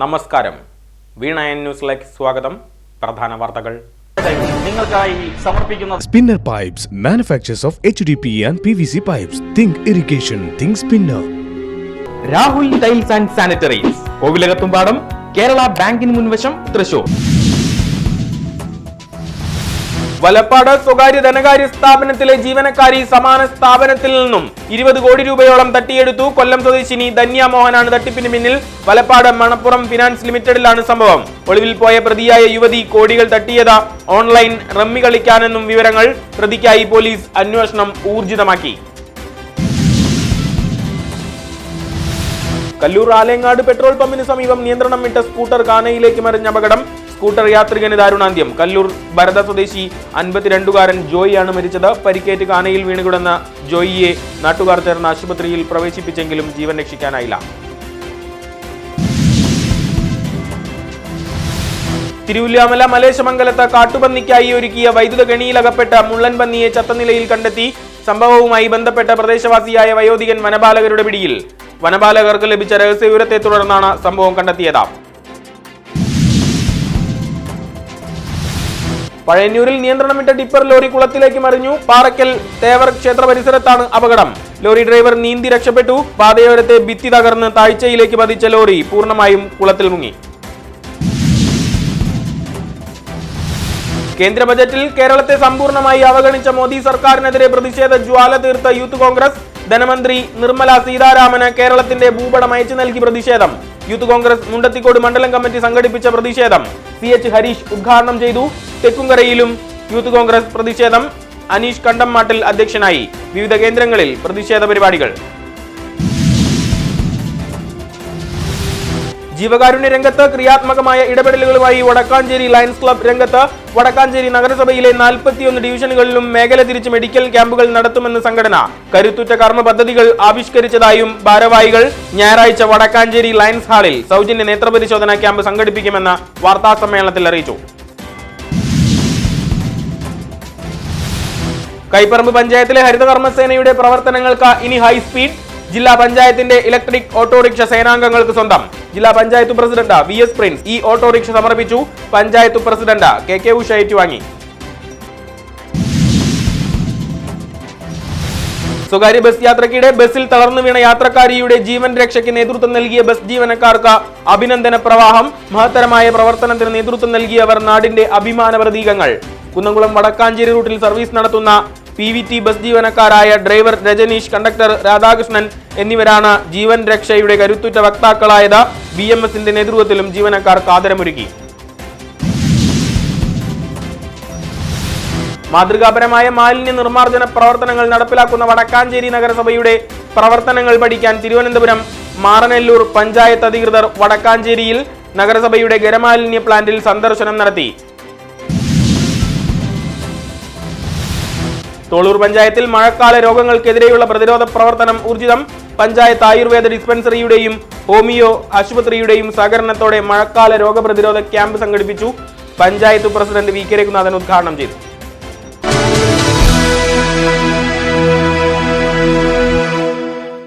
നമസ്കാരം. വീണ ന്യൂസിലേക്ക് സ്വാഗതം. പ്രധാന വാർത്തകൾ നിങ്ങൾക്കായി സമർപ്പിക്കുന്ന Spinner Pipes, manufacturers of HDPE and PVC pipes. Think irrigation, think Spinner. Rahul tiles and sanitaries, Kovilakathumpadam, Kerala ബാങ്കിന് മുൻവശം, തൃശൂർ. വലപ്പാട് സ്വകാര്യ ധനകാര്യ സ്ഥാപനത്തിലെ ജീവനക്കാരി സമാന സ്ഥാപനത്തിൽ നിന്നും 20 കോടി രൂപയോളം തട്ടിയെടുത്തു. കൊല്ലം സ്വദേശിനി ധന്യ മോഹനാണ് തട്ടിപ്പിന് പിന്നിൽ. വലപ്പാട് മണപ്പുറം ഫിനാൻസ് ലിമിറ്റഡിലാണ് സംഭവം. ഒളിവിൽ പോയ പ്രതിയായ യുവതി കോടികൾ തട്ടിയത് ഓൺലൈൻ റമ്മി കളിക്കാനെന്നും വിവരങ്ങൾ. പ്രതിക്കായി പോലീസ് അന്വേഷണം ഊർജിതമാക്കി. കല്ലൂർ ആലേങ്ങാട് പെട്രോൾ പമ്പിന് സമീപം നിയന്ത്രണം വിട്ട സ്കൂട്ടർ കാനയിലേക്ക് മറിഞ്ഞ അപകടം. സ്കൂട്ടർ യാത്രികന് ദാരുണാന്ത്യം. കല്ലൂർ ഭരത സ്വദേശി 52-കാരൻ ജോയിയാണ് മരിച്ചത്. പരിക്കേറ്റ് കാനയിൽ വീണുകിടന്ന ജോയിയെ നാട്ടുകാർ ചേർന്ന് ആശുപത്രിയിൽ പ്രവേശിപ്പിച്ചെങ്കിലും ജീവൻ രക്ഷിക്കാനായില്ല. തിരുവല്ലാമല മലേശമംഗലത്ത് കാട്ടുപന്നിക്കായി ഒരുക്കിയ വൈദ്യുത കെണിയിലകപ്പെട്ട മുള്ളൻ പന്നിയെ ചത്ത നിലയിൽ കണ്ടെത്തി. സംഭവവുമായി ബന്ധപ്പെട്ട പ്രദേശവാസിയായ വയോധികൻ വനപാലകരുടെ പിടിയിൽ. വനപാലകർക്ക് ലഭിച്ച രഹസ്യവിവരത്തെ തുടർന്നാണ് സംഭവം കണ്ടെത്തിയത്. പഴയന്നൂരിൽ നിയന്ത്രണം വിട്ട ടിപ്പർ ലോറി കുളത്തിലേക്ക് മറിഞ്ഞു. പാറക്കൽ തേവർ ക്ഷേത്ര പരിസരത്താണ് അപകടം. ലോറി ഡ്രൈവർ നീന്തി രക്ഷപ്പെട്ടു. പാതയോരത്തെ ഭിത്തി തകർന്ന് താഴ്ചയിലേക്ക് പതിച്ച ലോറി പൂർണ്ണമായും കുളത്തിൽ മുങ്ങി. കേന്ദ്ര ബജറ്റിൽ കേരളത്തെ സമ്പൂർണ്ണമായി അവഗണിച്ച മോദി സർക്കാരിനെതിരെ പ്രതിഷേധ ജ്വാല തീർത്ത യൂത്ത് കോൺഗ്രസ്. ധനമന്ത്രി നിർമ്മല സീതാരാമന് കേരളത്തിന്റെ ഭൂപടം അയച്ചു നൽകി പ്രതിഷേധം. യൂത്ത് കോൺഗ്രസ് മുണ്ടത്തിക്കോട് മണ്ഡലം കമ്മിറ്റി സംഘടിപ്പിച്ച പ്രതിഷേധം CH ഹരീഷ് ഉദ്ഘാടനം ചെയ്തു. തെക്കുംകരയിലും യൂത്ത് കോൺഗ്രസ് പ്രതിഷേധം. അനീഷ് കണ്ടംമാട്ടിൽ അധ്യക്ഷനായി. വിവിധ കേന്ദ്രങ്ങളിൽ പ്രതിഷേധ പരിപാടികൾ. ജീവകാരുണ്യ രംഗത്ത് ക്രിയാത്മകമായ ഇടപെടലുകളുമായി വടക്കാഞ്ചേരി ലയൺസ് ക്ലബ് രംഗത്ത്. വടക്കാഞ്ചേരി നഗരസഭയിലെ 41 ഡിവിഷനുകളിലും മേഖല തിരിച്ച് മെഡിക്കൽ ക്യാമ്പുകൾ നടത്തുമെന്ന് സംഘടന. കരുത്തുറ്റ കർമ്മ പദ്ധതികൾ ആവിഷ്കരിച്ചതായും ഭാരവാഹികൾ. ഞായറാഴ്ച വടക്കാഞ്ചേരി ലയൺസ് ഹാളിൽ സൗജന്യ നേത്രപരിശോധന ക്യാമ്പ് സംഘടിപ്പിക്കുമെന്ന് വാർത്താ സമ്മേളനത്തിൽ അറിയിച്ചു. കൈപ്പറമ്പ് പഞ്ചായത്തിലെ ഹരിതകർമ്മസേനയുടെ പ്രവർത്തനങ്ങൾക്ക് ഇനി ഹൈസ്പീഡ്. ജില്ലാ പഞ്ചായത്തിന്റെ ഇലക്ട്രിക് ഓട്ടോറിക്ഷ സേനാംഗങ്ങൾക്ക് സ്വന്തം. ജില്ലാ പഞ്ചായത്ത് പ്രസിഡന്റ് VS പ്രിൻസ് ഈ ഓട്ടോറിക്ഷ സമർപ്പിച്ചു. പഞ്ചായത്ത് പ്രസിഡന്റ് KK ഉഷ ഏറ്റുവാങ്ങി. സ്വകാര്യ ബസ് യാത്രക്കിടെ ബസ്സിൽ തളർന്നു വീണ യാത്രക്കാരിയുടെ ജീവൻ രക്ഷയ്ക്ക് നേതൃത്വം നൽകിയ ബസ് ജീവനക്കാർക്ക് അഭിനന്ദന പ്രവാഹം. മഹത്തരമായ പ്രവർത്തനത്തിന് നേതൃത്വം നൽകിയവർ നാടിന്റെ അഭിമാന പ്രതീകങ്ങൾ. കുന്നംകുളം വടക്കാഞ്ചേരി റൂട്ടിൽ സർവീസ് നടത്തുന്ന PVT ബസ് ജീവനക്കാരായ ഡ്രൈവർ രജനീഷ്, കണ്ടക്ടർ രാധാകൃഷ്ണൻ എന്നിവരാണ് ജീവൻ രക്ഷയുടെ കരുത്തുറ്റ വക്താക്കളായത്. BMSന്റെ നേതൃത്വത്തിലും ജീവനക്കാർക്ക് ആദരമൊരുക്കി. മാതൃകാപരമായ മാലിന്യ നിർമ്മാർജ്ജന പ്രവർത്തനങ്ങൾ നടപ്പിലാക്കുന്ന വടക്കാഞ്ചേരി നഗരസഭയുടെ പ്രവർത്തനങ്ങൾ പഠിക്കാൻ തിരുവനന്തപുരം മാറനെല്ലൂർ പഞ്ചായത്ത് അധികൃതർ വടക്കാഞ്ചേരിയിൽ നഗരസഭയുടെ ഖരമാലിന്യ പ്ലാന്റിൽ സന്ദർശനം നടത്തി. തോളൂർ പഞ്ചായത്തിൽ മഴക്കാല രോഗങ്ങൾക്കെതിരെയുള്ള പ്രതിരോധ പ്രവർത്തനം ഊർജിതം. പഞ്ചായത്ത് ആയുർവേദ ഡിസ്പെൻസറിയുടെയും ഹോമിയോ ആശുപത്രിയുടെയും സഹകരണത്തോടെ മഴക്കാല രോഗപ്രതിരോധ ക്യാമ്പ് സംഘടിപ്പിച്ചു. പഞ്ചായത്ത് പ്രസിഡന്റ് VK രഘുനാഥൻ ഉദ്ഘാടനം ചെയ്തു.